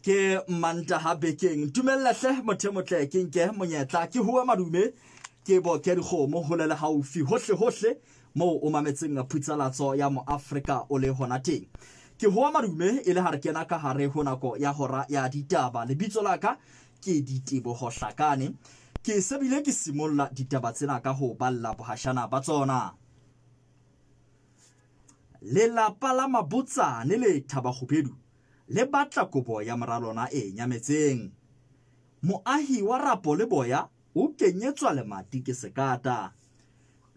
ke manta ha bekeng tumella hle mothe motle ke nke monyetla ke huwa madume ke bo ke dikgomo holela haufi hohle mo o mametseng phutsalatso ya mo Afrika o le hona teng ke huwa madume ile ha re kena ka hare ho nako ya hora ya ditaba lebitso la ka ke Ditebogo Hlakane ke sebile ke simolla ditaba tsena ka ho balla bohashana ba tsona. Lelapa la Labots'elela le Thaba-Khubelu le batla kobo ya moralona e nyametseng. Moahi wa Rapo le Boya o kenyetswa lemati ke sekata.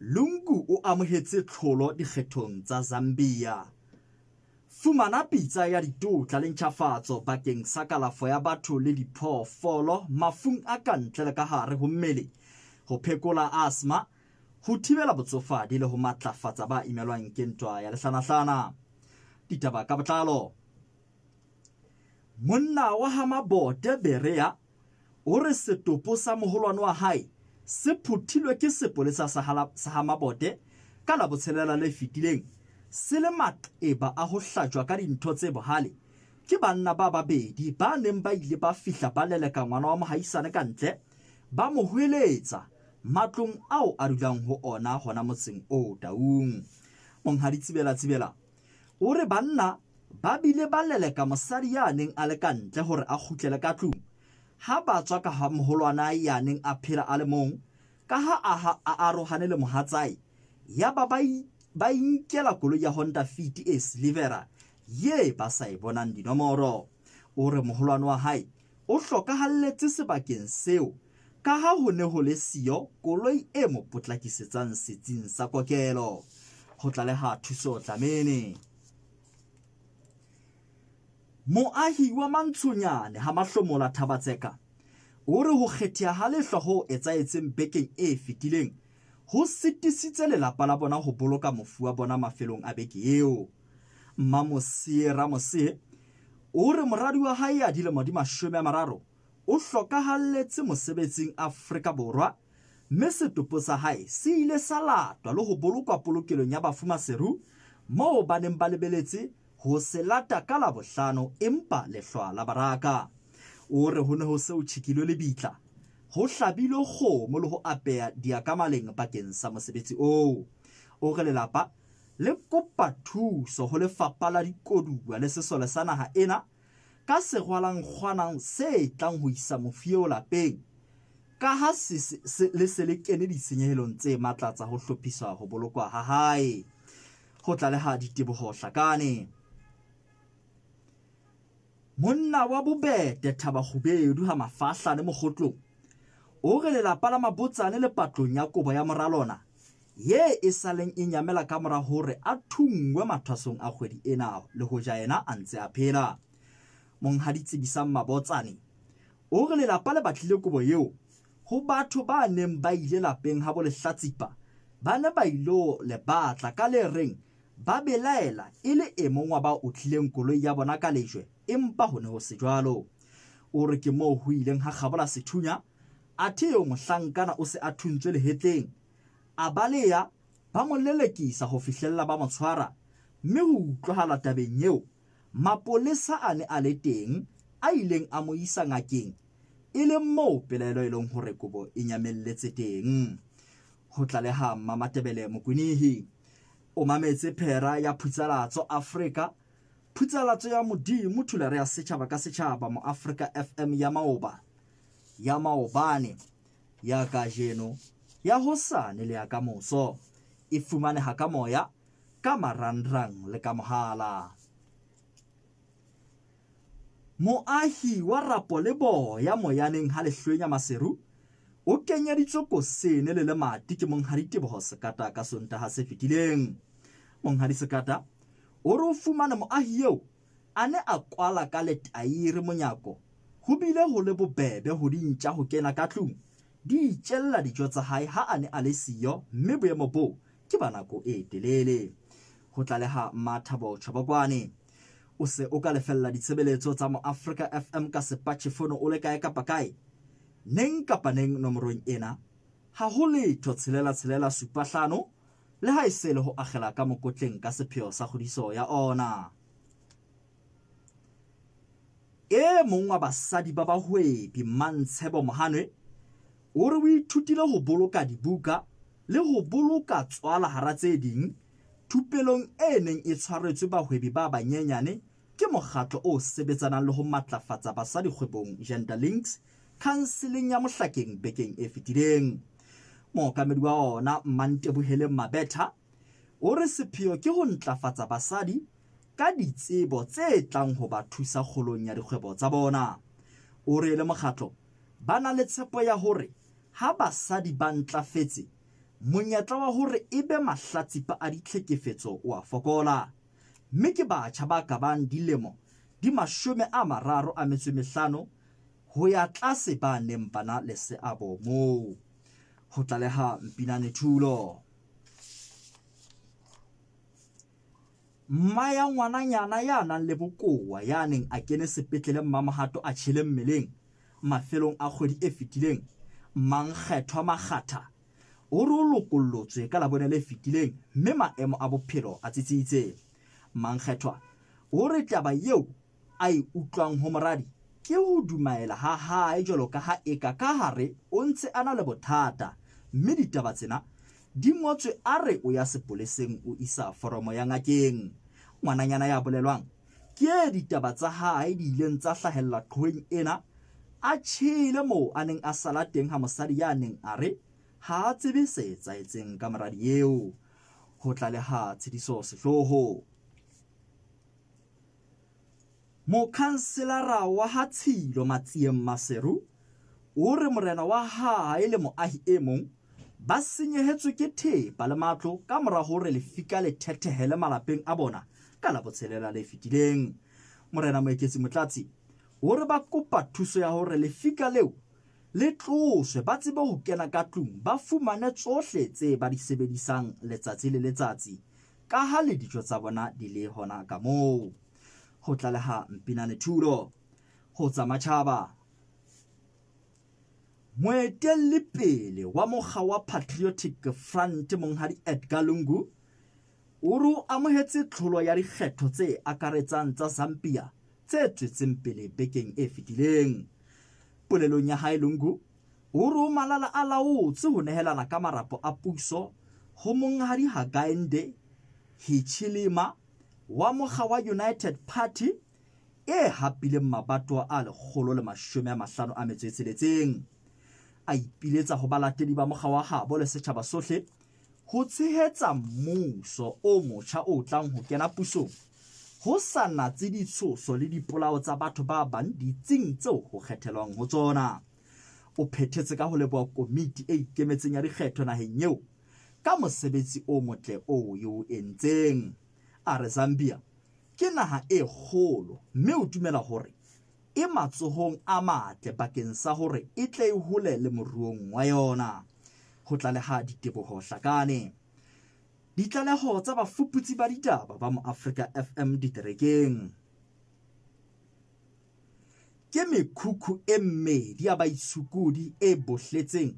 Lungu o amohetse tlholo dikgethong tsa Zambia. Fumana pitsa ya ditotla le ntjhafatso bakeng sa kalafo ya batho le diphoofolo mafung a kantle le ka hare ho mmele ho phekola asthma ho thibela botsofadi le ho matlafatsa ba imelwang ke ntwa ya lehlanahlana. Ditaba ka botlalo. Monna wa Ha Mabote Berea o re setopo sa moholoane wa hae se phuthiloe ke sepolesa sa Ha Mabote ka Labots'elela le fetileng se le maqeba a ho hlajoa ka dintho tse bohale ke banna ba babedi ba neng ba ile ba fihla ba leleka ngwana wa mohaisane ka ntle ba mo hoelehetsa matlong ao a dulang ho ona hona motseng o taung. Monghadi tsibela o re banna ba bile ba leleka mosadi ya neng a le ka ntle hore a kgutlele ka tlung ha ba tswa ka ha moholoane ya neng a phela a le mong ka ha a arohane le mohatsae ya ba inkela koloi ya Honda Fit e Silvera ye ba sa e bonang dinomoro. O re moholoane wa hae o hlokahalletse sebakeng seo ka ha ho ne ho le siyo koloi e mo potlakisetsang setsing sa kokelo. Ho tlaleha thuso tlamene. Moahi wa Mants'onyane Ha-Mahlomola Thaba-Tseka o re ho kgethea ha lehlwa ho etsaetseng bekeng e fetileng ho sitisitse lelapa la bona ho boloka mofu wa bona mafelong a beke eo. Ramose o re moradi wa hae ya dilemo di 30 o hlokahalletse mosebetsing Afrika Borwa mme setopo sa hae se ile sa latwa le ho bolokwa polokelong ya bafumaseru moo ba neng ba lebeletse ho se lata ka Labohlano empa lehlwa la baraka. O re ho ne ho se o tjhikilwe le bitla ho hlabilwe kgomo le ho apeya diakamaleng bakeng sa mosebetsi oo. O re lelapa le kopa thuso ho lefapha la dikoduwa le sesole sa naha ena ka segwalang kgwanang se tlang ho isa mofio lapeng ka ha le se le kene ditshenyehelong tse matla tsa ho hlophiswa ho bolokwa ha hae. Ho tlaleha Ditebogo Hlakane. Monna wa Bobete Thaba-Khubelu ha mafahla le mokgotlong o re lelapa la Labots'elela le patlong ya kobo ya moralona ye e saleng e nyamela ka mora hore a thungwe mathwasong a kgwedi ena le hoja yena a ntse a phela. Monghadi tsebisang mabotsane o re lelapa le batlile kobo eo ho batho ba neng ba ile lapeng ha bo lehlatsipa ba ne ba ilo le batla ka le reng ba belaela ile e mong wa ba o tlileng koloi ya bona ka lejwe empa ho ne ho se jwalo. O re ke moo ho ileng ha kgabola sethunya athe yo mohlankana o se a thuntswe lehetleng a baleya ba mo lelekisa ho fihlella ba mo tshwara mme ho utlwahala tabeng eo mapolesa a ne a le teng a ileng a mo isa ngakeng e le moo pelaelo e leng hore kobo e nyamelletse teng. Ho tlaleha Mamatebele Mokwenihi o mametse phera ya phutsalatso Afrika phutsalatso ya modimo thulare ya setjhaba ka setjhaba mo Afrika FM ya maobane ya kajeno ya hosane le ya kamoso e fumaneha ka moya ka marangrang le ka mohala. Moahi wa Rapo le Boya moyaneng ha lehlwenya maseru o kenyeditswe kosene le lemati ke monghadi Tebogo Sekata ka Sontaha se fetileng. Monghadi Sekata o re o fumana moahi eo a ne a kwala ka letaere monyako ho bile ho le bobebe ho dintja ho kena ka tlung di itjella dijo tsa hae ha a ne a le siyo mme boemo bo ke ba nako e telele. Ho tlaleha Mathabo Chobokoane o se o ka lefella ditshebeletso tsa mo Afrika FM ka sepatjhefono o le kae kapa kae neng kapa neng nomorong ena ha ho letho 665 le ha ese le ho akgela ka mokotleng ka sepheo sa kgodiso ya ona. e mong wa basadi ba bahwebi Mants'onyane o re o ithutile ho boloka dibuka le ho boloka tswala hara tse ding thupelong e neng e tshwaretswe bahwebi ba banyenyane ke mokgatlo o sebetsanang le ho matlafatsa basadi kgwebong Gender Links Counseling ya Mohlakeng bekeng e fetileng. Mookamedi wa ona Mabete o re sepheo ke ho ntlafatsa basadi ka ditsebo tse tlang ho ba thusa kgolong ya dikgwebo tsa bona. O re le mokgatlo ba na le tshepo ya hore ha basadi ba ntlafetse monyetla wa hore ebe mahlatsipa a ditlhekefetso o a fokola, mme ke batjha ba ka bang dilemo di 35 ho ya tlase ba neng bana le seabo moo. Ho tlaleha Mpinane Thulo. Mmaya ngwananyana ya nang le bokowa ya neng a kene sepetlele mmamohato a tjhele mmeleng mafelong a kgwedi e fetileng, Nkhono Mathabo o re o lokollotswe ka Labone le fetileng mme maemo a bophelo a tsitsitse. Nkhono o re taba eo a e utlwang ho moradi ke ho dumaela ha hae jwalo ka ha eka ka hare o ntse ana le bothata, mme ditaba tsena di ngotswe a re o ya sepoleseng o isa foromo ya ngakeng. Ngwananyana ya bolelwang ke ditaba tsa hae di ileng tsa hlahella qhoeng ena a tshile moo a neng a sala teng ha mosadi ya neng a re ha a tsebe se etsaetseng ka moradi eo. Ho tlaleha tshediso sehloho. Mokhanselara wa ha Tshilo Matsieng Maseru o re morena wa hae le moahi e mong ba senyehetswe ke thepa le matlo ka mora hore lefika le thethehele malapeng a bona ka Labots'elela le fetileng. Morena Moeketsi Motlatsi o re ba kopa thuso ya hore lefika leo le tloswe ba tsebe ho kena ka tlung ba fumane tsohle tse ba di sebedisang letsatsi le letsatsi ka ha le dijo tsa bona di le hona ka moo. Ho tlaleha Mpinane Thulo. Ho tsa matjhaba. Moeteledipele wa mokga wa Patriotic Front Monghadi Edgar Lungu o re o amohetse tlholo ya dikgetho tse akaretsang tsa Zambia tse tswetseng pele bekeng e fetileng. Polelong ya hae Lungu o re o malala a laotse ho nehelana ka marapo a puso ho Monghadi Hakainde Hichilema wa mokga wa United Party e hapileng mabatowa a 156. A ipiletsa ho balatedi ba mokga wa habo le setjhaba sohle ho tshehetsa mmuso o motjha o tlang ho kena pusong ho sa natse ditshoso le dipolao tsa batho ba bang ditsing tseo ho kgethelwang ho tsona. O phethetse ka ho leboha komiti e ikemetseng ya dikgetho naheng eo ka mosebetsi o motle o yo entseng. A re Zambia ke naha e kgolo mme o dumela hore e matsohong a matle bakeng sa hore e tle e hole le moruong wa yona. Ho tlaleha Diteboho Hlakane. Ditlaleho tsa bafuputsi ba ditaba ba mo Africa FM diterekeng. Ke mekhukhu e mmedi ya baitshukudi e bohletseng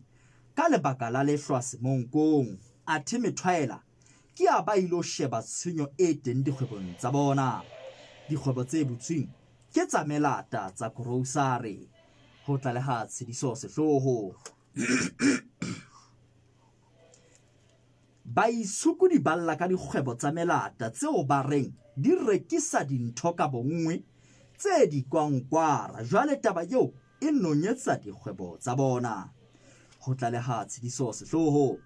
ka lebaka la lehlwa semonkong. Athe methwaela ke a ba ilo sheba tshenyo e teng dikgwebong tsa bona. Dikgwebo tse butsweng ke tsa melata tsa grocery. Ho tlaleha tshediso sehloho. Baitshukudi ba lla ka dikgwebo tsa melata tseo ba reng di rekisa dintho ka bonngwe tse di kwangkwara, jwale taba eo e nonyetsa dikgwebo tsa bona. Ho tlaleha tshediso sehloho.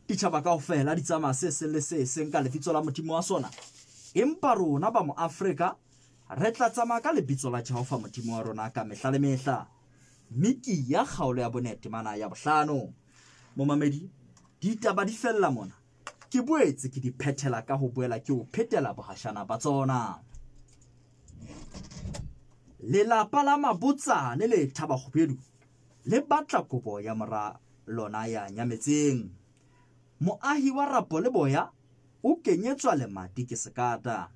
Ditjhaba kaofela di tsamaya se seng le se seng ka lebitso la Modimo wa sona, empa rona ba mo Afrika re tla tsamaya ka lebitso la Jehova Modimo wa rona ka mehla le mehla. Miki ya kgaolo ya bonete mana ya bohlano. Momamedi, ditaba di fella mona. Ke boetse ke di phethela ka ho boela ke o phetela bohashana ba tsona. Lelapa la Labots'elela le Thaba-Khubelu le batla kobo ya mor'a lona ya nyametseng. Moahi wa Rapo le Boya o kenyetswa lemati ke sekata.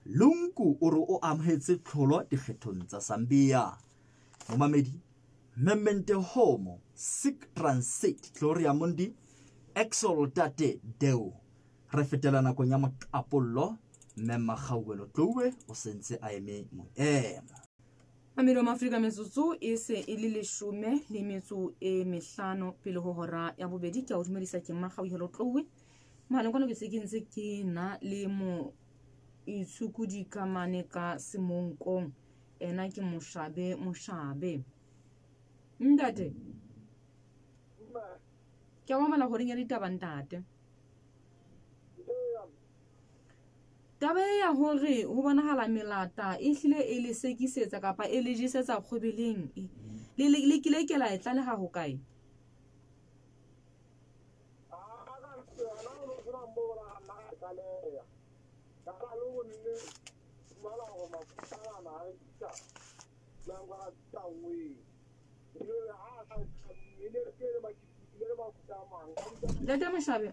Lungu o re o amohetse tlholo dikgethong tsa Zambia. Momamedi, Memmente Homo, Sic Transit, Gloria Mundi, Exaltate Deo. Re fetela nakong ya Moqapollo, Mme Makgauwelo Tloue o sentse a eme moemo. Amiro Afrika metsotso e se e le 15 pele ho hora ya bobedi ke a o dumedisa ke Mmagauhelo Tlouwe maleng kwana ke se ke ntse ke na le mo itshukudi kamane ka semonkong ena ke moshabe ntate ke a mamela hore ya ditaba ntate taba ya hore ho bonahala melata e hlile e le sekisetsa kapa e le jisetsa kgwebeleng le kile ke la etla le ha ho kae Data Mashabe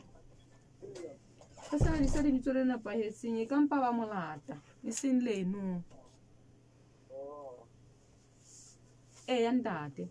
Sa di sa di bitso le nepahetseng e ka mpa ba molata e seng leno ya ntate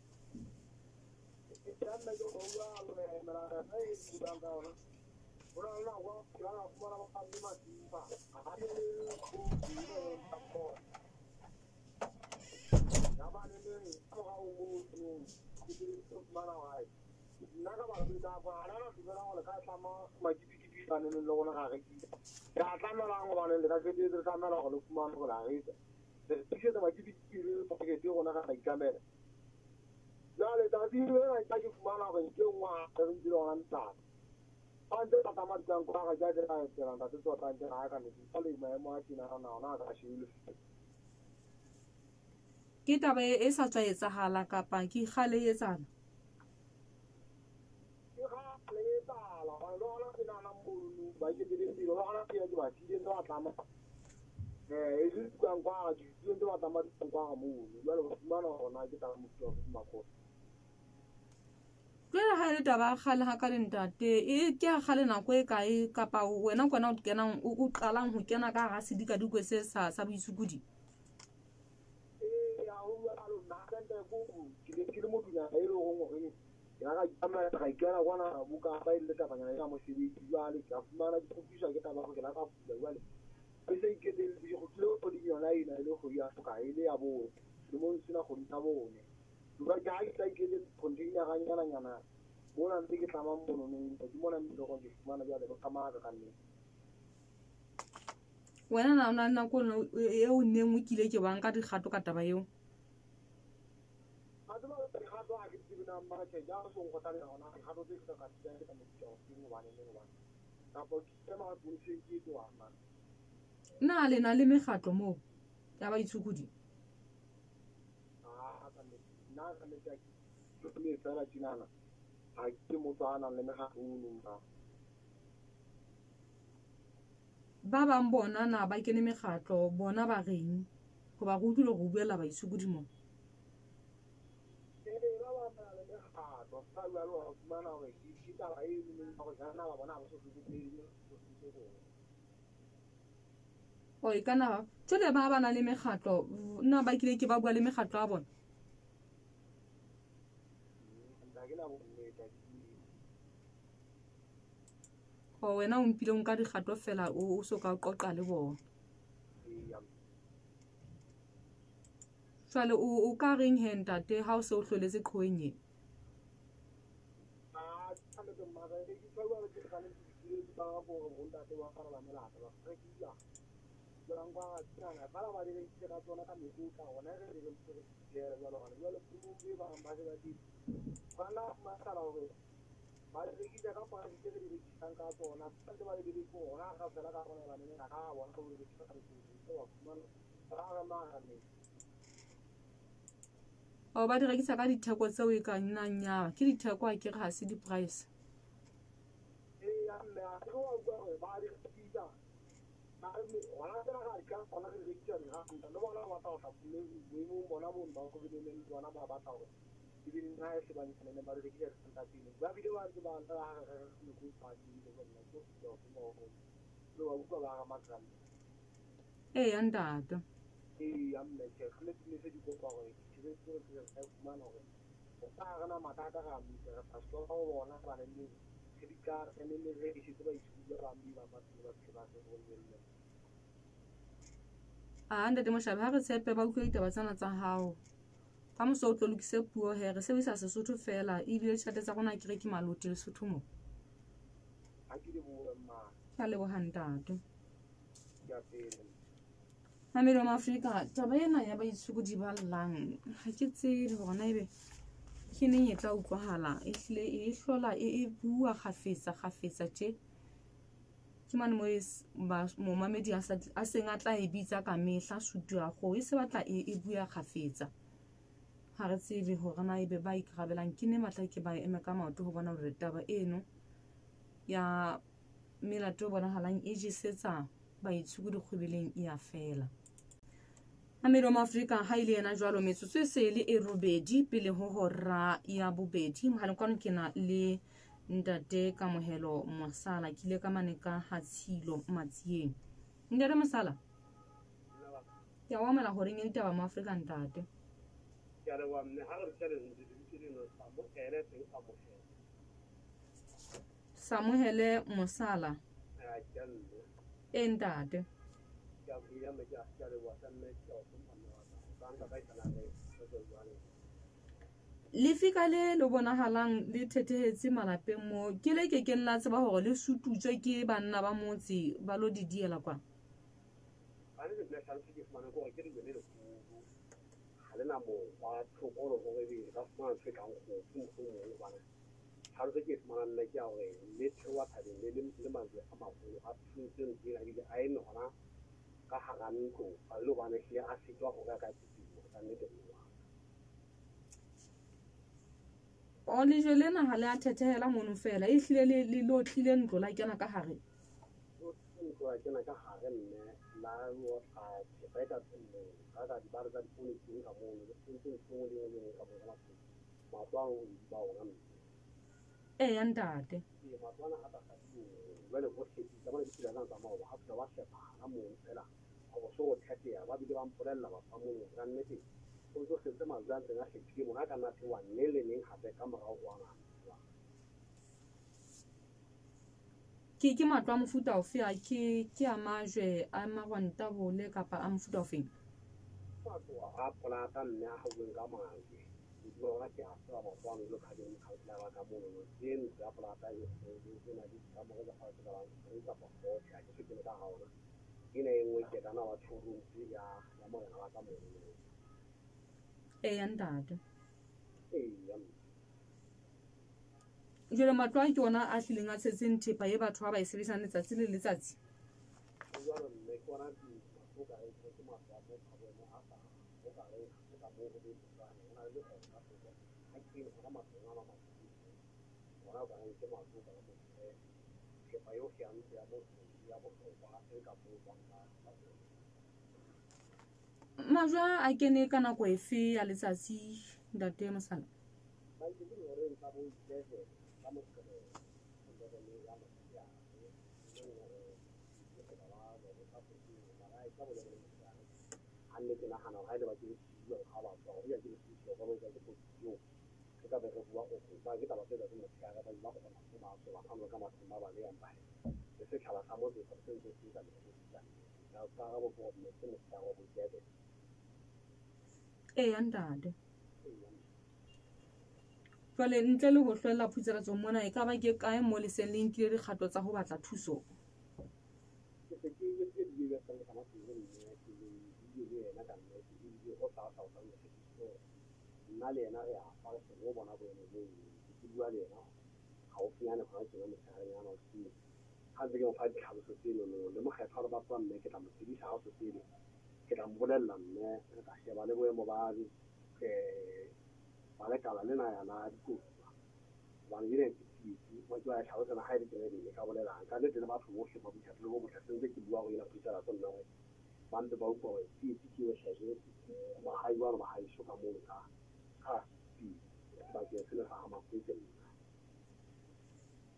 ke taba e sa tswa etsahala kapa ke kgale etsana Jwale ha ele taba kgale ha ka le ntate e ke a kgale nako e kae kapa wena kwana o kenang o qalang ho kena ka ha sedika dikwe se sa boitsukudi wena na ona nako e o neng o kile ke bang ka dikgato ka taba eo na le na le mekgatlo moo ya ba itshukudi ba bang bona na ba kene mekgatlo bona ba reng go ba go dilo go buela ba itshukudi mo o e kana tshele ba bana le mekgatlo nna ba kile ke ba bua le mekgatlo a bona o wena o mpile nka dikgato fela o so ka qoqa le bona Jwale o ka reng he ntate ha o se o hloletse qhoenye o ba di rekisa ka ditheko tseo e ka nnang nya ke ditheko a ke ga se di price ya ntate ntate Moshabi ha re tshepe ba utlwe ditaba tsena tsa hao ka moso o tlo lokise puo he re sebedisa Sesotho fela ebile tšhelete tsa rona ke re ke malote Lesotho mo ka leboha ntate Mamelo ma Afrika taba ena ya baitshokodi ba llang ha ke tsebe hore na ebe ke neng e tla utlwahala ehlile e hlola e bua kgafetsa tje ke mane mo mamedi a seng a tla e bitsa ka mehla sutu ya go e se batla e bua kgafetsa ha re tsebe hore na ebe ba ikrabelang ke ne matla ke ba eme ka maoto ho bona hore taba eno ya melato bona halang e jisetsa baitshokodi kgwebeleng e a fela Mamelo ma Afrika ha ile yena jwalo metsotso e se le e robedi pele ho hora ya bobedi mohaleng ke na le ntate Kamohelo Mosala ke ile ka mane ka Hatshilo Matsieng ntate Mosala ya wa mela hore ngene taba mo Afrika ntate ya re wa mme ha re tsele di no sa mo ere teng sa mo Samuele Mosala a jalo ntate ya buya me ja re wa sa me tso mo ka ka ka tsana le so jwale lefika le bonahalang le thethehetse malapeng mo ke le ke la tseba hore le sututswe ke banna ba motse ba lo di diela kwa a le le sa se fumana go ke le le go ha le na mo ba tlhokolo go be ba fumana se ka go mo bana ha re ke fumana le ke a hore le tshwa thadi le mazwe a magolo a thuntse di la di a eno hona ka hara ntlo a lo bana ke a se tswa go ka tsitsi ka nnete o le jele na ha le a thethehela mono fela e hlile le lo tlile ntlo la kena ka hare ntlo la kena ka hare nne la lo a tseka tsene ka di bar da polisi ka mo le ntse mo le ka mo ma tswa ba ona ya ntate ma tswa na ata ka wele go se di ba di tsela tsa mo ha tla wa se ba mo fela go so thate ya ba bi ba mpolella ba fa mo ga nnete o zo se tsema zwa tsena se ke mo na kana se wa nele neng hape ka morao go ana ke matwa mofuta ofe a ke a majwe a magwanta bole kapa a mofuta ofe matwa a polata nne a go nga maje lo ra ke a sa ba tswa lo ka ding ka tla ba ka mo no teng ya polata e se na di ka mo ga fa ka ba ka ba go ya ke ke ka ha ona ine engwe ke kana wa tshuru ya mo ga ka mo ya ntate ya jole matwa ke ona a hlileng a tsetseng thepa e batho ba ba e sebedisang letsatsi le letsatsi jwale mme ke ona di go ka e go ma ba mo ka bona a sa go ka e ka mo go di tsana ona le go ka go a ke go ma tsona ma ona ba e ke ma go ka mo ke pa yo ke an ya mo ba e ka mo ba majwa a kene ka nako efe ya letsatsi ntate Mosala ba ke di hore ka bo tsese ka mo ke hanne ke nagana ga ile ba ke go ga ba tswa go ya ke go go ba ke go ke ka be go bua go ba ke taba tse di mo ka ga ba ba go ba so ba ka ka ba ba le ya mpa e se tlhala sa mo se se se se ka ka ga bo go mo se mo ka go tsese ya ntate jwale ntle le ho hlwella phutseletso mona e ka ba ke kae mo le seng le nkile dikgato tsa ho batla thuso nna le ena re a fa go bona bo ene bo ke bua le ena ga o fiane go tsena mo tsare ya no se ha ntse ke mo fa ditlhaloso tseno le mo kgetha re ba tswa mme ke tla mo tsebisa ha se tsebe ke tla mo bolella mme re ka sheba le boemo ba ba le kala le na ya na dikotsi ba le dire mo tswa ya tlhalosa na ha ile ke le ka bolela ka le tele ba tlo bohle ba botsa le go botsa se ke bua go ina phutsa go nna ba ntse ba utlwa ke ke hlaje ba ha iwa ba ha iso ka mo ka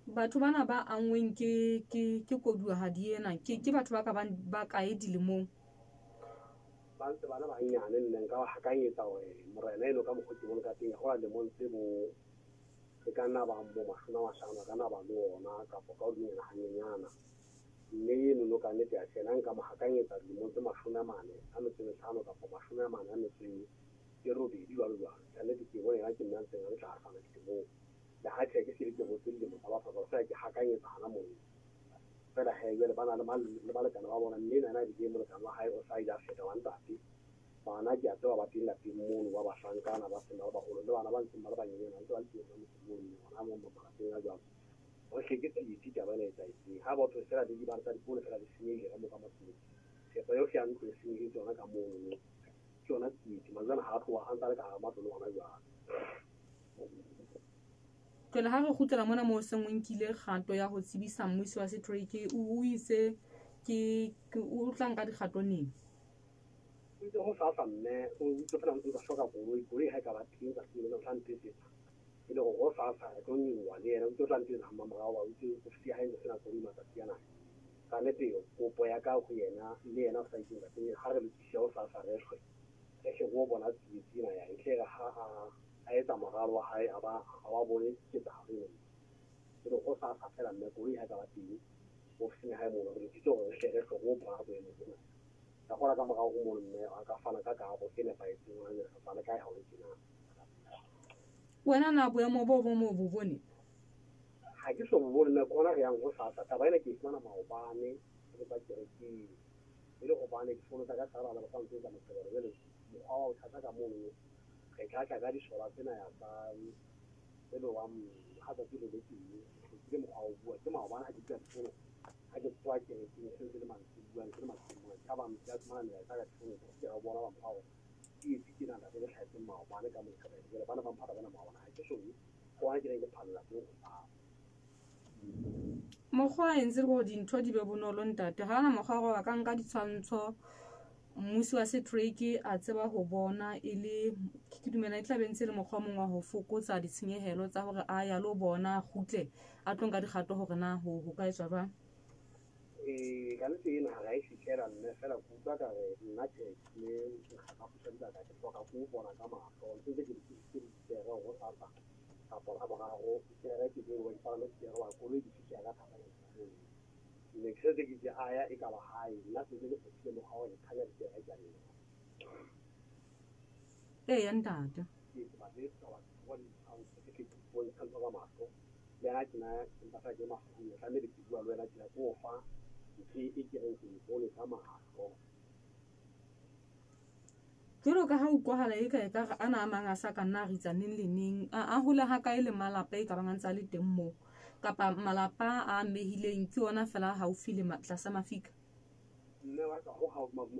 batho bana ba angweng ke koduwa ha di ena ke batho ba ka ba kae dilemong ba ntse bana ba nyane nne nka ha ka etsa hore morena eno ka mokgoti mo ka teng go le montse bo e ka nna ba mo mashona wa shana kana ba le ona ka go ka o dina ha nyenyana mme eno no ka nnete ya tjena nka mo hakanyetsa dilemong tse 45 kapa 48 jwalo jwalo ka nnete ke bone ha ke Mants'eng ha tla fana dilemong le ha ke se le ke botse dilemo tsa ba fa fa ke hakanyetsa hana mo fela he jwale bana le balekana ba bona mme nana di game molekane wa hae o sa ida feta wa ntate bana ke a tseba ba teng lapeng mono ba bahlankana ba sena ba holo le bana ba ntseng ba le banyenyana ntse ba le teng mono hona mo mapalateng a jwalo o hleke tsi taba le etsa itseng ha batho fela di ba tsa dipone fela di senyehile ka mo ka matsimo sepa yo ke a ntse senyehile tsona ka mono ke yona tsi mazana ha tloha ha ntse le ka ha matlo le hona jwalo ke le ha re khutlela mona mo seng o nkile kgato ya ho tsebisa mmuisi wa setrike o itse ke o tlang ka dikgato neng ntse ho sa mme o ntse fela ntse ba hloka koloi ha ka ba teng ka sele le tlante tse ile go sa e tlo nyuwa le yena o tla ntse ha mamorao wa utse go fia ha ntse sena koloi matsatsi yana ka nete kopo ya ka go yena le yena o sa itse ka teng ha re le tshiya o sa re hlwe ke go bona tsina ya nke ha a etsa moralo wa hae a ba bone ke tsa hore le go sa fela mme koloi ha ka ba teng o fine ha mo re ditso go hle go ba bo ene ka gona ka morao go mo mme a ka fana ka bo ke ne ba itse ngwana le fa le kae ha o tsena wena na boemo bo mo bone ha ke so bone le kona re yang go sa taba ena ke fumana maobane le ba ke ile go bane ke fono ka tsara ba ba ntse ka motho le mo a o thata ka mo re ka di sola tsena ya ba le lo wa ha ba dilo le teng ke mo a o bua ke maobane ha di ka fono ha ke tswa ke se le mantsi bua le mantsi ka ba mtsa tsmana ya ka fono ke a bona ba mpao ke na le tlhaetse maobane ka mo ka le bana ba mpha bana maobane ha ke so go a ke le phalla go mokgwa a entse go dintho di be bonolo ntate ha ana mokgwa go ka nka ditshwantsho mmusi wa setrike a tseba ho bona ile ke dumela tla bentse le mokgwa mongwe ho fokotsa ditshenyehelo tsa hore a ya lo bona khutle a tlonka dikgato hore na ho ka etswa ba ka le tsena ha e fitlela nne fela ku ka ka nna ke le ga go tsenda ka ke tloka go bona ka mahlo ntse ke ke go sa ka bona ba go ke re ke go fa le ke wa go le di ka thaba ne ke se ke aya e ka ba hae nna se ke se mo hawe ka ya ke ya jane ya ntate ke ba le ka wa go le au se ke go ka ka mahlo ya ke na nta ka ke mahlo ya ka le ke bua le wena ke go fa ke ke re ke go le ka mahlo jolo ka ha o kwahala e ka ana mang a sa ka nna re tsaneng le neng a hula ha ka ile malapa e ka bangantsa le teng mo kapa malapa a mehileng ke ona fela haufi le tlasa mafika nne wa ka go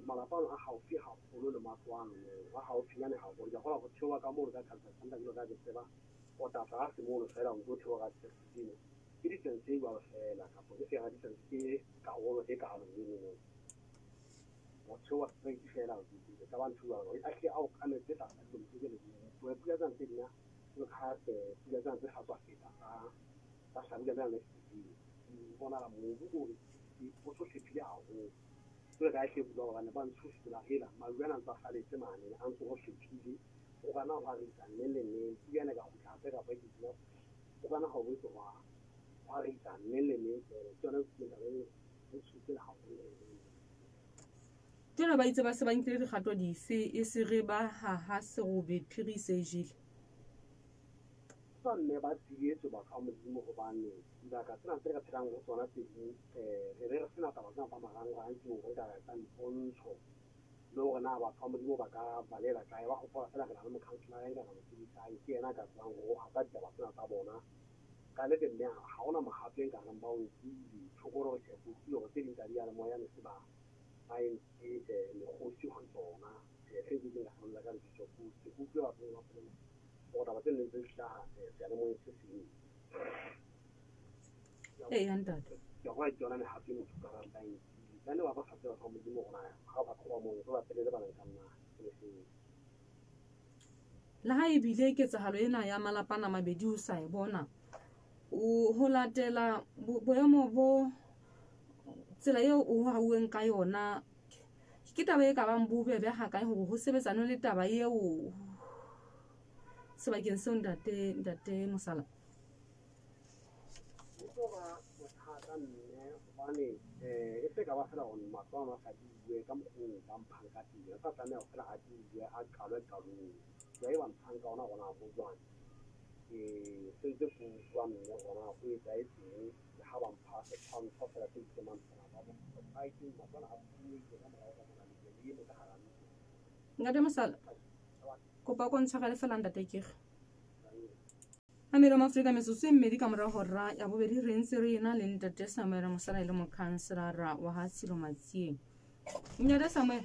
malapa a haufi ha go le matswana wa haufi yana ha go ja go go thewa ka mo ka khatsa tsanda go ka tseba o ta fa se mo fela o go thewa ka tsena ke di tsentse ba fela ka go se ga di tsentse ka go e ka go le o thewa se ke fela o di ka ban thuwa o a ke au ka ne tsa ka go ke le o e pula tsa tsena o ka se pula tsa tsa ba feta ka sa ga le bona la mo go o so se pia o le ga ke bua ga ne ba nthusi la hela ma lwana tsa fale tse mane a ntse go fetile o kana ga re tsa le yana ka go tla ka ba ke dilo o kana go botsa wa re tsa le tsona ke le le tshutse la go tena ba itse ba se ba nkile dikgato dife e se re ba ha se go be phirise jile ne ba tsietse ba ka mo dimo go bane da ka tsena tse ka tsang go tsona tse re sena taba tsena ba marang ga ntse go ka tsa pontsho le go na ba ka mo dimo ba ka balela ka ba go fela fela ka mo councilor ya ga mo tsitsa ke ena ka tsang go ha ka taba tsena tsa bona ka le ke nne ha ona mahape ka nang ba o di tshokoro ke go go tse di ka dia le moya ne se ba ai le go si go tsona se ke di ga go la ka ditso go se go ba ba o taba tse neng tse hlaha ya le mo se se ya ntate ya go tsona ne hape mo ka ra tang ne wa ba sa tsela go mo dimo gona ga ba go mo go ba pele ba nang kana la ha e bile ketsahalo ena ya malapana mabedi o sa e bona o ho latela boemo bo tsela eo o haueng ka yona ke taba e ka bang bobebe ha kae hore ho sebetsana le taba eo sebakeng se ntate Mosala go ba bothata nne One, if they go after on Macron, I do come home, come pancati, a pattern of I do a colored colour. They want pancona on our one. The simple one on our way, they have on pass upon top of the month. I think I'm going to have ngade masala kopa kon tshagale felanda tekege amere Afrika mesusu mmedi ka mora hora ya bobedi re ntse re ena le ntate Samuel Mosala ile mo councilor wa ha tshilo matsieng nyada Samuel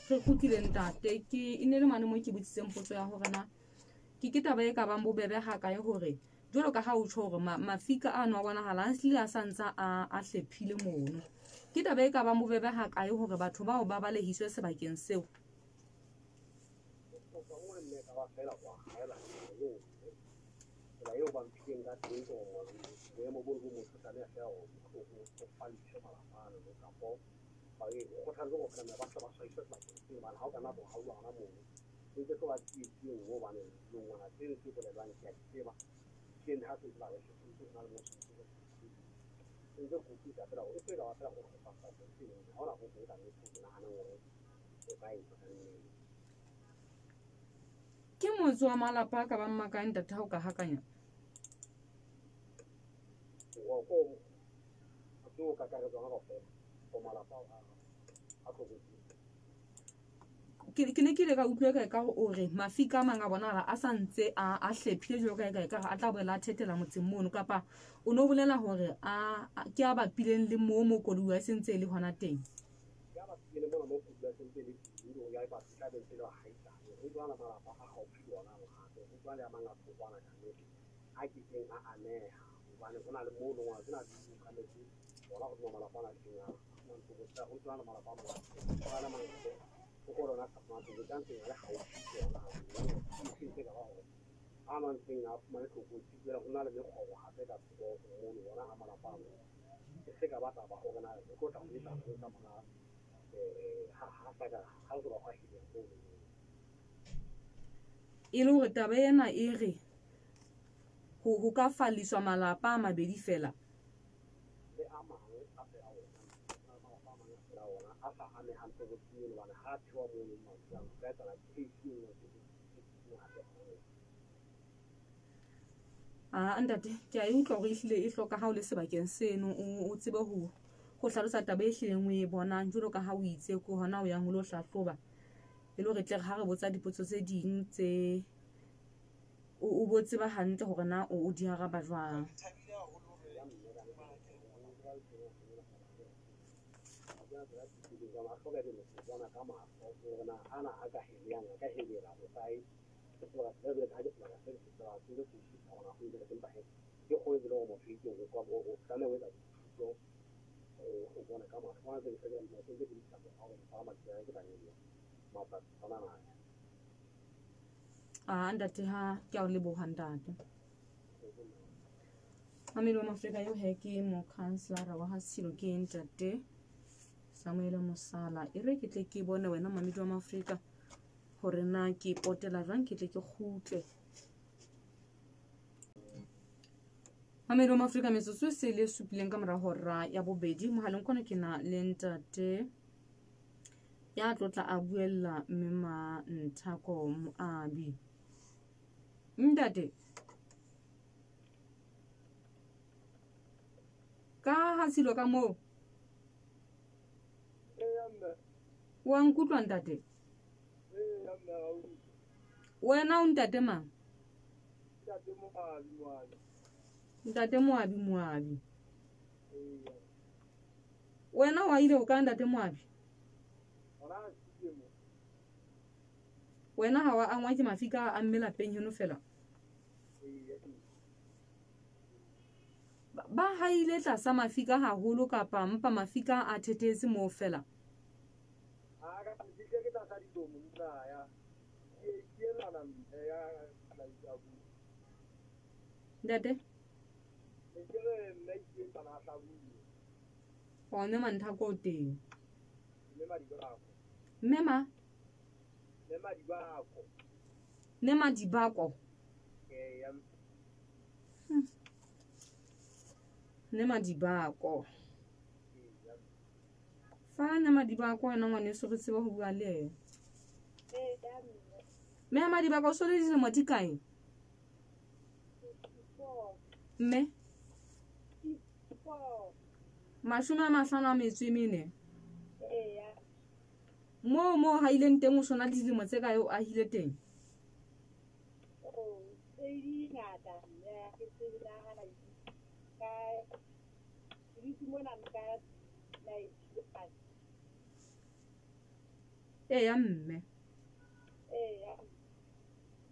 re khutile ntate ke inele mane mo ke botsitseng potso ya hore na ke taba e ka bang bobebe ha kae hore jolo ka ha o tsho hore mafika a no bona hala a sile a santsa a hlephile mono ke taba e ka bang bobebe ha kae hore batho bao ba balehiswe sebakeng seo ke motso wa malapa ka ba mmakang ntate ha o ka hakanya ke ne ke le ka utlwe ka o re mafika a manga bona a santse a hlephile jalo ka a tla boela thetela motseng mono kapa o no bolela hore a ke a bapileng le mo koduwa sentse le hona teng ile hore taba ena e re ho ka falliswa malapa a mabedi fela ntate ke a utlwa hore ehlile e hloka ha o le sebakeng seno o tsebe ho hlalosa taba e hlileng o e bonang jalo ka ha o itse ko hona o yang ho lo hlahloba e le hore tle ha re botsa dipotso tse ding tse o botse ba hantle hore na o di araba jwang ntate ha ke a o leboha ntate Mamelo wa Afrika yo he ke mo councilor wa ha Tshilo ke ntate Samuel Mosala e re ke tle ke bone wena Mamelo wa Afrika hore na ke potela jang ke tle ke khutle Mamelo wa Afrika metsotso se le supileng ka mora hora ya bobedi mohaleng kwana ke na le ntate ya tlotla a buella mmema Nthako Moabi ntate ka ha Tshilo ka mo wa nkutlwa ntate wena o ntate mang ntate Moabi wena wa ile o ka ntate Moabi wena ha wa angwa ke mafika a mmela peng heno fela ba haile tlasa mafika haholo kapa mpa mafika a thethetse mo fela ntate o ne Manthako teng mema ne madibako ne madibako fa ne madibako wena ngwaneso re tseba go bua le ene me ya madibako o so le dilemo di kae mme 54 mo ha ileng teng o sona dilemo tse kae o ahile teng ya mme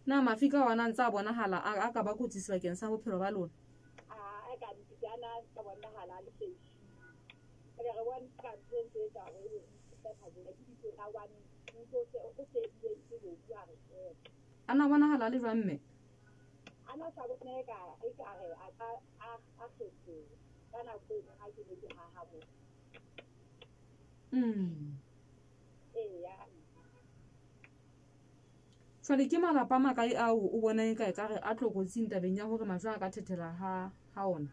na mafika wana ntse a bonahala a ka ba kotsi sebakeng sa bophelo ba lona ana bonahala le jwa mme Jwale ke malapa makae ao o bona e kae ka re a tlokotsing tabeng ya hore majwa a ka thethela ha ona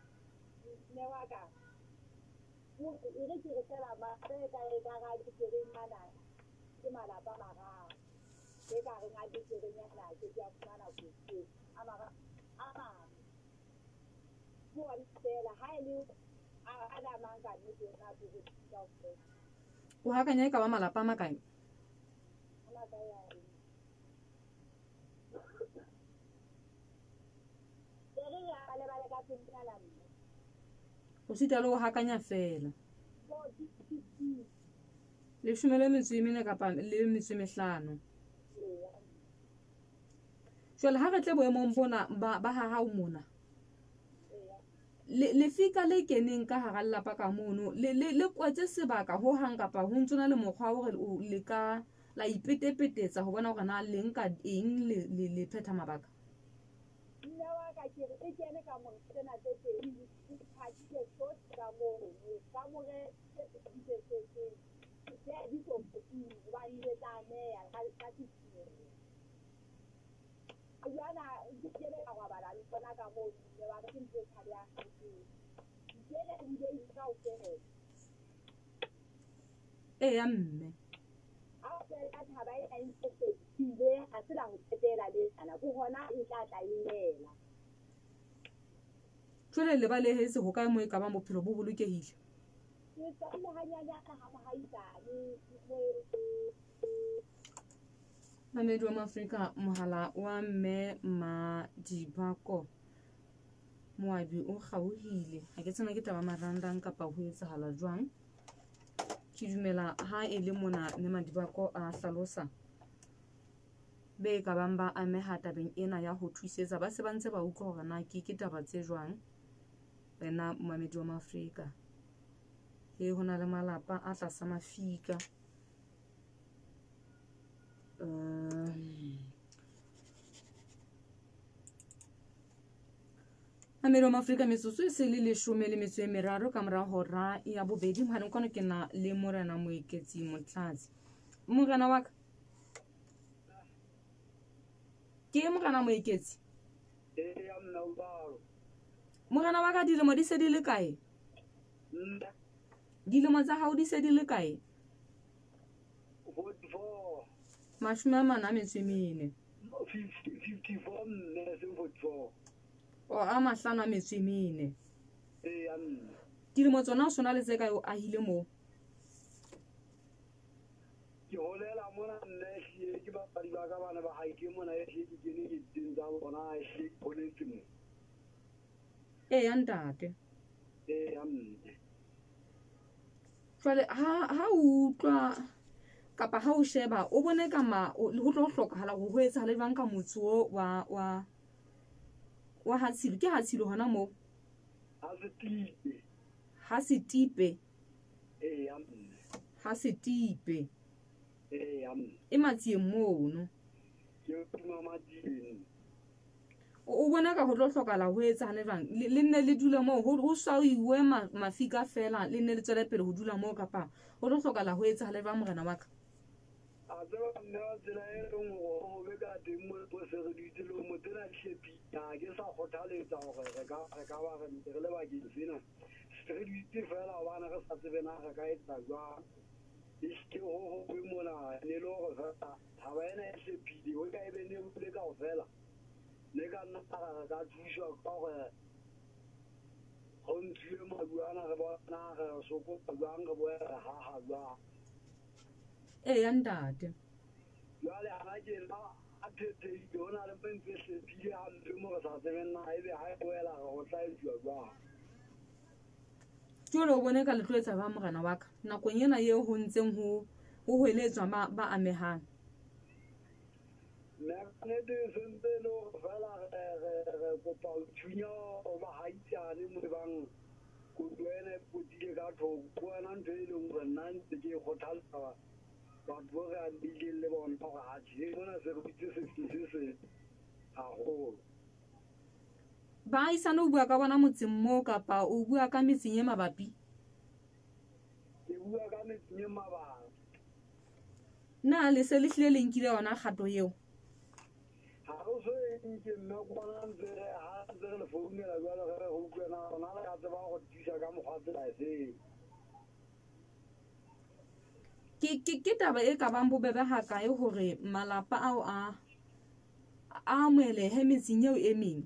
o hakanya e ka ba malapa makae o sita le o hakanya fela 14 kapa le 15 jwale ha re tle boemong bona ba ha hao mona le fika le keneng ka hara lelapa ka mono le kwetse sebaka ho hang kapa ho ntsona le mokgwa hore o le ka la ipetepetetsa ho bona hore na leng ka eng le phetha mabaka ya mme jwale le ba lehetse ho kae mo e ka ba bophelo bo bolokehile Mamedi wa Afrika mohala wa mme Madibako moabi o kgauhile ha ke tsena ke taba marandang kapa ho etsahala jwang ke dumela ha e le mona ne Madibako a hlalosa be ka bang ba ameha tabeng ena ya ho thusetsa ba se ba ntse ba utlwa hore na ke taba tse jwang wena Mamedi wa Afrika ho na le malapa a tlasa mafika Mamedi wa Afrika metsotso e se le 13 ka mora hora ya bobedi mohaleng kwana ke na le morena moeketsi motlatsi morena wa ka ke morena moeketsi morena wa ka dilemo di se di le kae dilemo tsa hao di se di le kae 44 o a 54 dilemo tsona o sona le tse kae o ahile mo ke holela mona nne ke ba padi ba ka bana ba haike mona e ke kene ke tsinza bona e bonetse mo ya ntate jwale ha o utlwa kapa ha o sheba o bone ka ho tlo hlokahala go ho etsa le bang ka motso wa hatshilo ke hatshilo hona mo ha se tipe e matsieng mono o bona ka ho tlo hlokala ho etsa le bang le nne le dula mo ho sa iwe mafika fela le nne le tswela pele ho dula mo kapa ho tlo hlokala ho etsa le bang morena wa ka a tseba nna tsela e leng go be ka teng mo se re ditelo mo tsena shepi ya ke sa kgothaletsa gore re ka ba re le bakeng sena re ditse fela bana re sa tsebena re ka etsa jwang ke go go mona ne le go fela thaba ena e shepile o ka ebe ne le ka go fela ne ka nna re ka thusa ka gore go ntshile mabuana re bona re sokotsa jwang re boe re haha jwang ya ntate jwale ga kena a thetheile go na le mentse shepile gampe mo re sa tsebenna ebe ga e boela re go tlaetsiwa jwang jole o bone ka le tloetsa ba morena wa ka nakong ena eo ho ntseng ho hoeletswa ba amehang nnete sentse le gore fela re kopa ho thunya ba haitsane mo bang kodwene potile ka thoko wena ntho e leng gore nna ntse ke kgothaletsa batho bo re amileng le bona gore atšhe bona se re bitse se se gagolo baahisane o bua ka bona motseng moo kapa o bua ka metseng e mabapi ke bua ka metseng e mabapi na le se le hlile le nkile yona kgato eo ga go so nke mme kona ntse re le founela jalo ge re go utlwena gona le ka tseba go thusa ka mokgwa tsela efeng ke taba e ka bang bobebe ga kae gore malapa ao a amoelehe metseng eo e meng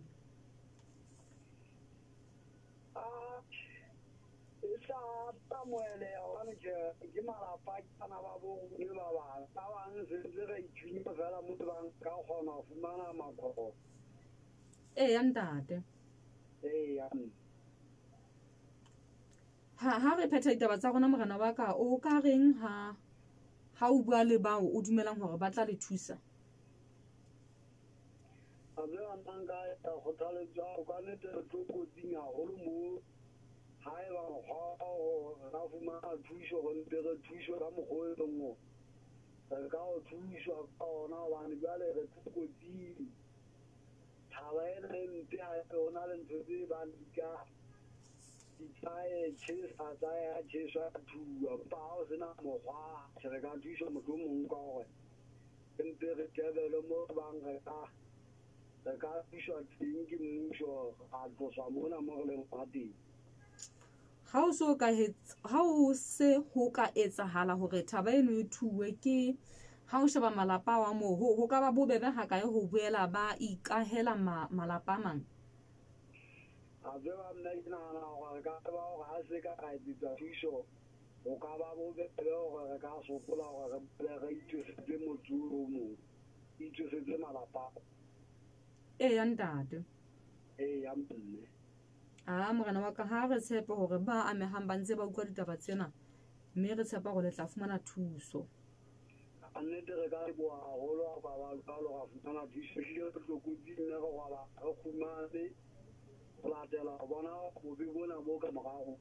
moeleya gane ke malapa kana ba bone ba bang ba bang sentse re ithunya fela mo bang ka kgona go fumana makgoro ya ntate ha re phetha ditaba tsa rona morena wa ka o ka reng ha o bua le bao o dumelang hore ba tla le thusa a be a nka ya kgothaletsa o ka nete re tlo kotsing haholo mo ha e ba ra fumana thuso go nte re thuso ka mokgwa e lengwe re ka go thuswa ka ona gobane jale re tlokotsing thaba ena e nte go na le ntho tse bang ditsae tšhesa tsaya tšheswa thua mpa ga o sena mokgwa re ka thuso motho o mongwe ka gore e nte re tebele mo bang re ka thuswa teng ke mmuso a tloswa mona mo re leng ga teng ha o se ho ka etsahala hore thaba eno e thuwe ke ha o sheba malapa wa moo ho ka ba bobebe ha kae ho boela ba ikahela malapa mang a be ba nna ke nagana gore ka ba gore ga se ka ga etsetsa thuso go ka ba bobebe gore re ka sokola gore re itswesetse motho o mongwe itswesetse malapa ya ntate ya mme morena wa ka ha re tshepe hore ba amehang ba ntse ba utlwa ditaba tsena mme re tshepa gore le tla fumana thuso a nnete re ka leboa gagolo ga ba jalo ga fumana thuso ehlile re tlokotsing le go gwala re khumane go latela go bona bobe bona mo ka morago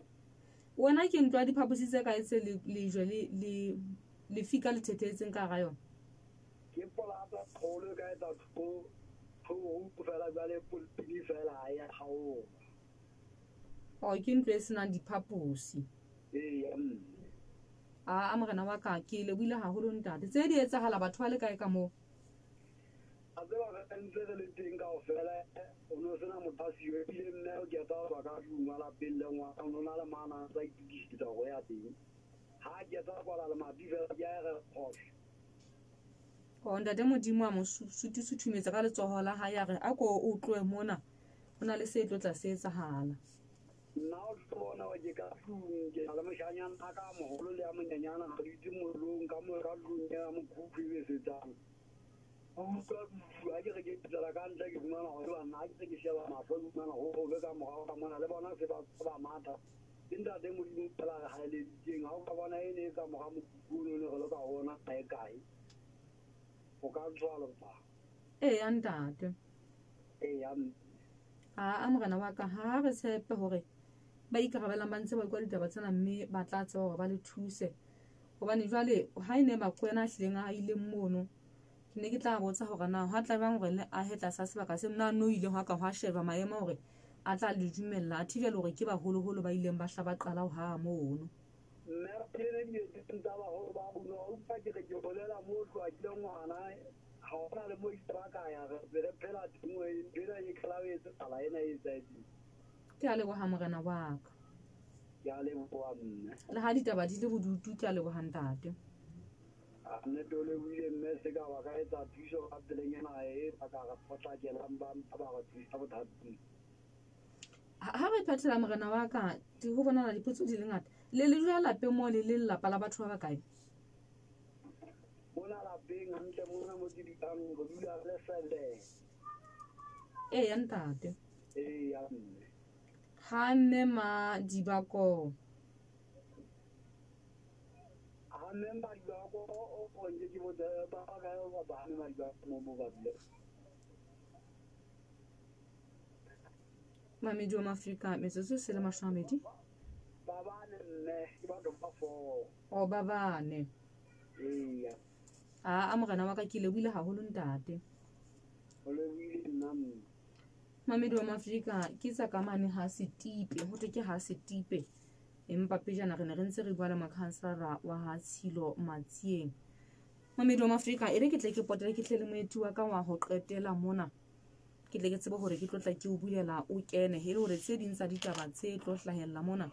wena ke ntwa diphaposi tse kae tse lejwe le fika le thethetseng ka ga yona ke polata kgolo ka etsa thogo fela jale polini fela a ya gaola ke ntlo e senang diphaposi morena wa ka ke lebohile haholo ntate tse di etsahala batho ba le kae ka moo a tseba re ntse re le teng ka go fela o ne o sena motho a siyo ebile nne o keta ba ka duma lapeng le ngwana o na le mana tsa itukisetsa go ya teng ga a keta kwala le madi fela ke a re kgotlhe ntate modimo a mo suthumetsa ka letsogo la hae a re a ko o tloe mona go na le se tlo tla se etsahala nna o tlo bona wa ke ka tlung ke na le moshanyana a ka mogolo le ya monyenyana ga di itse molong ka mo ka tlung ya mokhukhu e besetsang o utlwa dudu a ke re ke tsela ka ntle ke fumana gore banna a ke re ke sheba matlho fumana go be ka morago ka mona le bona se ba matha ke ntate modimo fela re gaeleditseng ga o ka bona e ne e ka moga mokhukhu o ne le go le ka gona ga e kae o ka tshwalopa ya ntate morena wa ka ha re tshepe hore ba ikarabelang ba ntse ba kwa ditaba tsena mme ba tla tseba hore ba le thuse gobane jwale ha e ne makwena a hlileng a ile mono ke ne ke tla botsa hore na ha tla bang gore le a hetla sa sebaka se mna no ile ha ka ha sheba maemo hore a tla le dumella a thibela hore ke ba holoholo ba ileng ba hla ba qala ho ha mono Mme ke ne di ntaba ho ba go no upa ke ke bolela mo tlo a ke ngwana ha ona le mo istraka ya re phela dingwe dira e klawetse tsala ena e tsaedi ke a leboga morena wa ka ya le boa mme le ha ditaba di le bodutu ke a leboga ntate a ne dole wile mme se ka ba ka etsa thuso ka tseleng e ba ka ga potla ke lamba ba ga thusa bothati ha re phathela morena wa ka di go bonala dipotso di le ngata le dula lapeng mo le lelapa la batho ba ba kae bona lapeng hantle mona mo di ditang go dula le sele ya ntate ya mme ha mme ma dibako a member di ba go o nje ke bo ba ga ba mme di ba mo ba bile mamedi wa Afrika metsotso se le 20 ba ba ne ke ba do pa fo o ba bane ya a morena wa ka ke le buile haholo ntate o le wile nna mamedi wa Afrika ke tsa kamane ha setipe ho ke ha setipe empa pejana re ne re ntse re bua le makhansara wa ha tshilo matsieng mamedi wa Afrika ere ke tle ke potele ke tle le moeti wa ka wa ho qetela mona ke tle ke tsebe hore ke tlotla ke o bulela o kene he le hore tse ding tsa ditaba tse tlo hlahella mona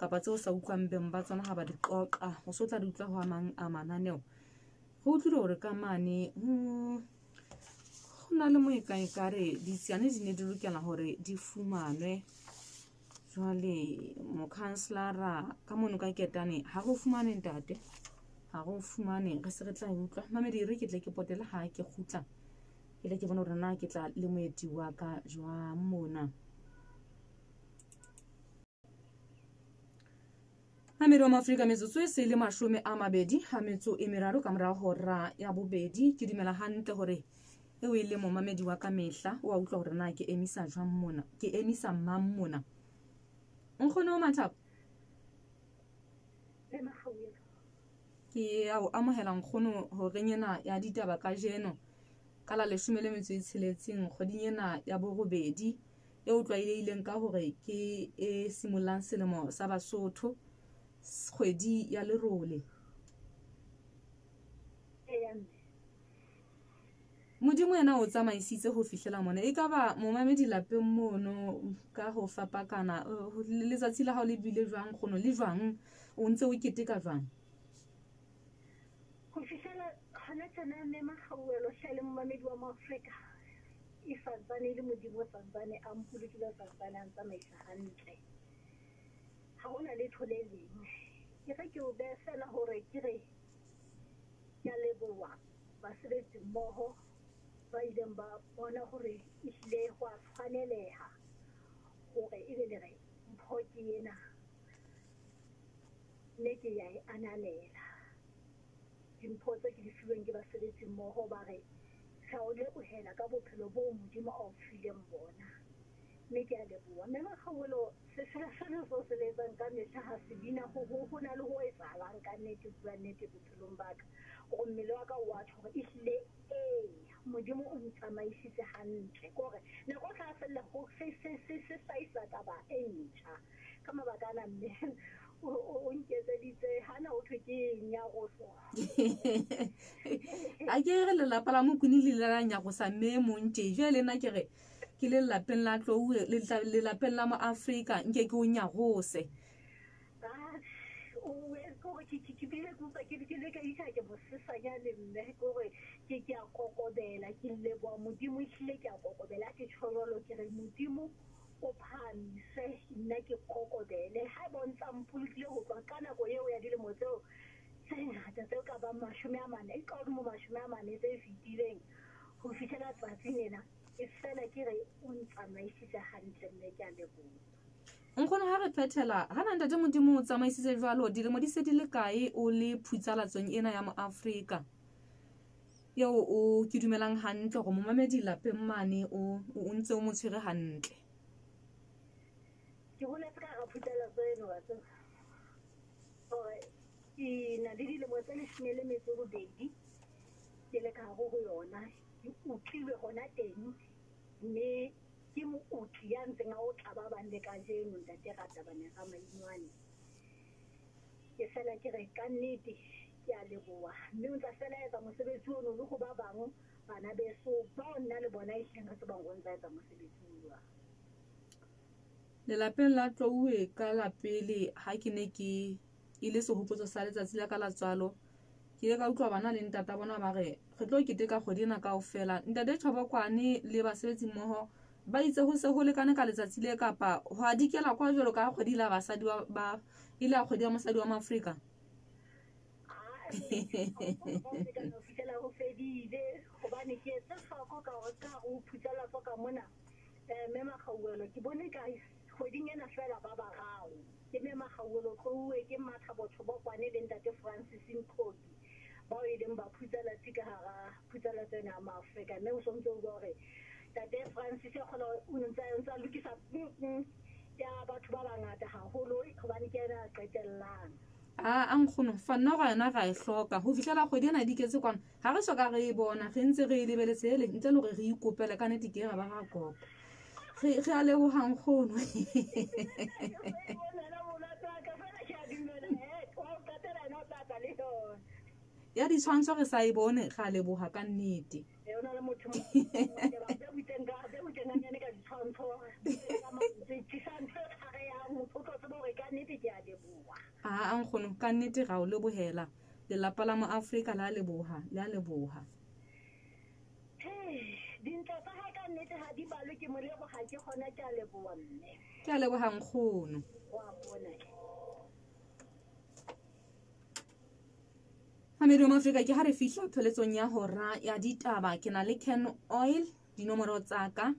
kapa tse o sa utlwang beng ba tsona ha ba di qoqa o so tla di utlwa ho amang a mananeo go utlwile hore ka mane go na le moikae kare ditsiane di ne di lokela hore di fumanwe jwale mokhanselara ka mono ka ketane ha go fumane ntate ha go fumane re se re tla utlwa mamedi re ke tle ke potele ha ke khutla ile ke bona hore na ke tla le moeti wa ka jwa mona mamedi wa Afrika metsotso e se le 20 ha metso e meraro ka mora hora ya bobedi ke dumela hantle hore e o ile mo mamedi wa ka mehla wa utlwa hore na ke emisa jwa mona ke emisa mang mona Nkhono Mathabo ke a o amohela Nkhono hore nyena ya ditaba ka jeno ka la 16 kgoding ena ya borobedi e utlwaileng ka hore ke e simulang selemo sa Basotho kgwedi ya lerole modimo yena o tsamaisitse ho fihlela mona e ka ba momamedi lapeng mono ka ho fapakana letsatsi la hao le bile jwang Nkhono le jwang o ntse o keteka jwang go fihlela hana tsena mme magauelo hlale momamedi wa Afrika e santsane le modimo santsane a mpulukile santsane a tsamaisa hantle ha hona le tholeleng ke re ke o besela hore ke re ya leboa basebetsi mmoho ba ileng ba bona hore ehlile ho a tshwaneleha hore e be le re mpho ke ena ne ke ya e analela dimpho tse ke di filweng ke basebetsi mmoho ba re sa o lebohela ka bophelo bo modimo a o fileng bona mme ke a leboha mme magauelo se so se letsang ka mehla ha se bina go na le ho etsahalang ka nnete bua nnete bophelong ba ka gore mmele wa ka o a tshwara ehlile modimo o ntsamaisitse hantle kore nako tla fella go se saisa taba e ntjha ka mabaka ana mme o nketseditse hana o thwe ke nyagoso a ke re lelapa la mokuni le la nyagosa mme montse jwa le nna ke re ke le lapeng la tlo le lapeng la mo Afrika nke ke o nyagose ke bile ke le ka isa ke bosisa ya le mme gore ke a kokobela ke leboa modimo ehlile ke a kokobela ke tshorolo ke re modimo o phamise nna ke kokobele ha bontsha mpulukile ho tswa ka nako eo ya dilemo tseo tse ngata tseo ka ba 40 e ka mo 40 tse fitileng ho fihlela tsatsing ena e fela ke re o ntsamaisitse hantle mme ke a leboha Nkhono ha re phethela ha na ntate modimo o tsamaisitse jwalo dilemo di se di le kae o le phutsalatsong ena ya mo Afrika yo o ke dumelang hantle go momamedi lapeng mane o ntse o mo tshwere hantle ke bona ka ga phutela tseno wa tso ina di dilemo tse 12 ke le ka go yona ke utlwile gona teng mme ke mo utli ya ntseng a o tla ba bande ka jeno ntate rata bana ga mainwane ke fela ke re ka nnete ke a leboha mme o ntsa fela etsa mosebetsi ono le go ba bang bana beso ba o nna le bona e hleng re tsebang go ntsa etsa mosebetsi wa lelapeng la Tlouwe ka la pele ha ke ne ke ile sehopotso sa letsatsi la ka la tswalo ke ile ka utlwa bana le ntata bona ba re re tlo keteka kgwedi ena kaofela. Ntate Chobokoane le basebetsi mmoho ba itse ho se ho lekane ka letsatsi le kapa ho a dikela kwa jwalo ka kgwedi la basadi ba ile a kgwedi ya mosadi wa Maafrika. o fitela ho fedile hobane ke etsa hloko ka hore ka o phutsela ka mona mme Makgauwelo ke bone ka kgweding ena fela ba barao ke mme Makgauwelo Tlouwe ke Mathabo Chobokoane le ntate Francis Nkhono ba o ileng ba phutsela ka hara phutsela tsena Maafrika mme o sontse o gore tate Francis ya kgola o ntsa lokisa ya batho ba bangata haholo hobane ke ena qetellang Nkgono fanna ga yona ga e hloka ho fihlela kgwedi ena diketse kwana ha re soka re e bona re ntse re lebeletse ele ntse le gore re ikopela ka nnete ke ga ba ga kopa re a leboga Nkgono ya ditshwantsho re sa e bone ga leboga ka nnete Nkgono ka nnete ga o lebohela lelapa la Moafrika la leboha dintho tsa ha ka nnete ha di balwe ke moleboga ke gona ke a leboha mme ke a leboga Nkgono wa bona Hamedi wa Maafrika ke ha re fihla pheletsong ya hora ya ditaba ke na le can oil dinomoro tsaka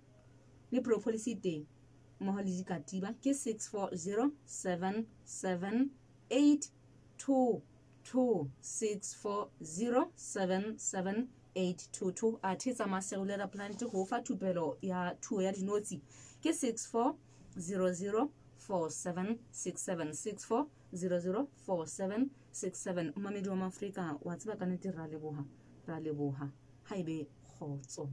le propolis teng mmoho le dikatiba ke 64077822 64077822 a thetsa maserulela plant go fa thupelo ya thuo ya dinotsi ke 64004767 64004767 Mamedi wa Maafrika wa tseba ka nnete ra leboha ha ebe kgotso